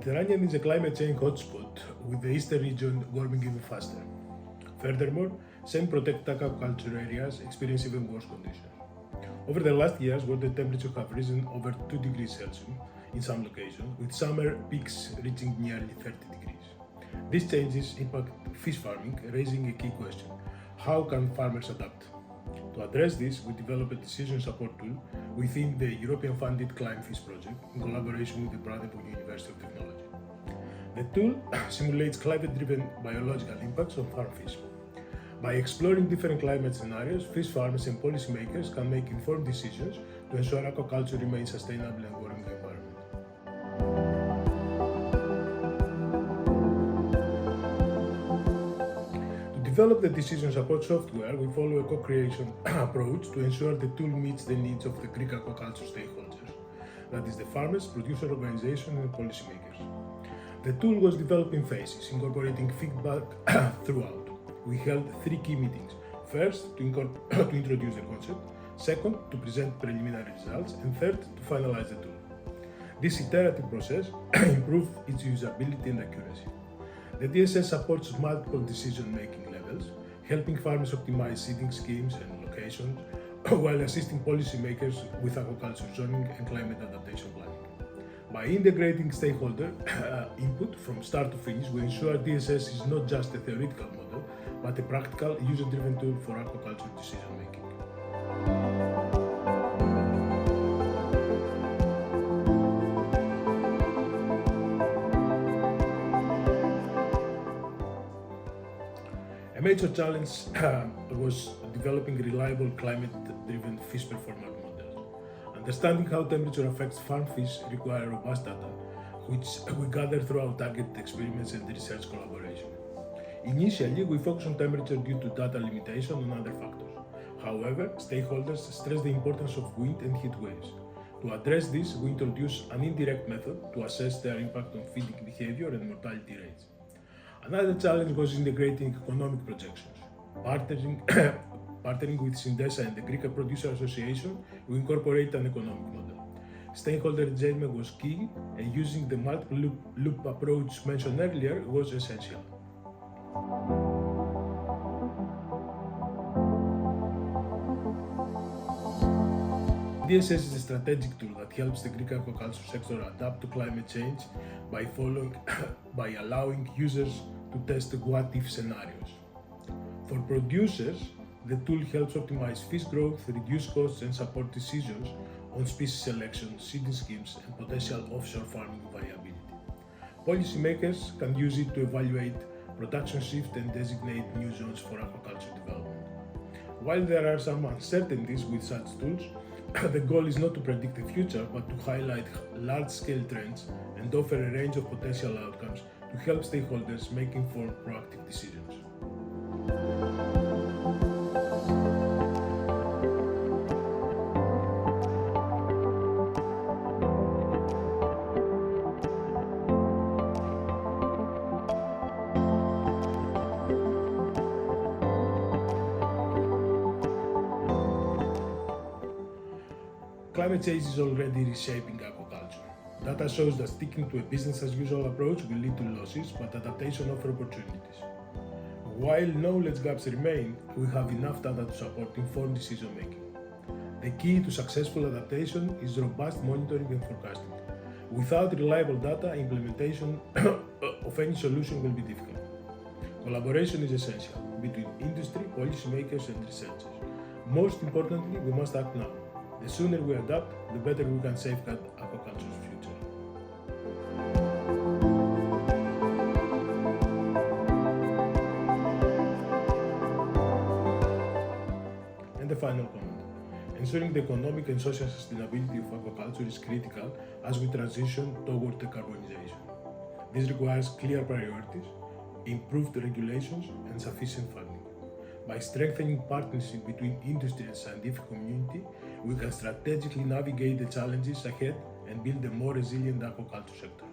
Mediterranean is a climate change hotspot, with the eastern region warming even faster. Furthermore, semi-protected aquaculture areas experience even worse conditions. Over the last years, water temperatures have risen over 2 degrees Celsius in some locations, with summer peaks reaching nearly 30 degrees. These changes impact fish farming, raising a key question: how can farmers adapt? To address this, we developed a decision support tool within the EU-funded ClimeFish project in collaboration with the Brandenburg University of Technology. The tool simulates climate-driven biological impacts on farm fish. By exploring different climate scenarios, fish farmers and policymakers can make informed decisions to ensure aquaculture remains sustainable and warming the environment. To develop the decision support software, we follow a co-creation approach to ensure the tool meets the needs of the Greek aquaculture stakeholders, that is, the farmers, producer organizations, and policymakers. The tool was developed in phases, incorporating feedback throughout. We held 3 key meetings. First, to introduce the concept. Second, to present preliminary results. And third, to finalize the tool. This iterative process improved its usability and accuracy. The DSS supports multiple decision-making levels, helping farmers optimize seeding schemes and locations, while assisting policymakers with aquaculture zoning and climate adaptation planning. By integrating stakeholder input from start to finish, we ensure DSS is not just a theoretical model, but a practical, user-driven tool for aquaculture decision-making. A major challenge was developing reliable climate-driven fish performance models. Understanding how temperature affects farm fish requires robust data, which we gather through our targeted experiments and research collaboration. Initially, we focused on temperature due to data limitation and other factors. However, stakeholders stress the importance of wind and heat waves. To address this, we introduced an indirect method to assess their impact on feeding behavior and mortality rates. Another challenge was integrating economic projections. Partnering with Syndesa and the Greek Producer Association, we incorporate an economic model. Stakeholder engagement was key, and using the multiple loop approach mentioned earlier was essential. DSS is a strategic tool that helps the Greek aquaculture sector adapt to climate change by allowing users to test what-if scenarios. For producers, the tool helps optimize fish growth, reduce costs, and support decisions on species selection, seeding schemes, and potential offshore farming viability. Policymakers can use it to evaluate production shift and designate new zones for aquaculture development. While there are some uncertainties with such tools, the goal is not to predict the future, but to highlight large-scale trends and offer a range of potential outcomes to help stakeholders make informed, proactive decisions. Climate change is already reshaping aquaculture. Data shows that sticking to a business-as-usual approach will lead to losses, but adaptation offers opportunities. While knowledge gaps remain, we have enough data to support informed decision-making. The key to successful adaptation is robust monitoring and forecasting. Without reliable data, implementation of any solution will be difficult. Collaboration is essential between industry, policymakers, and researchers. Most importantly, we must act now. The sooner we adapt, the better we can safeguard aquaculture's future. And the final comment. Ensuring the economic and social sustainability of aquaculture is critical as we transition toward decarbonization. This requires clear priorities, improved regulations, and sufficient funding. By strengthening partnership between industry and scientific community, we can strategically navigate the challenges ahead and build a more resilient aquaculture sector.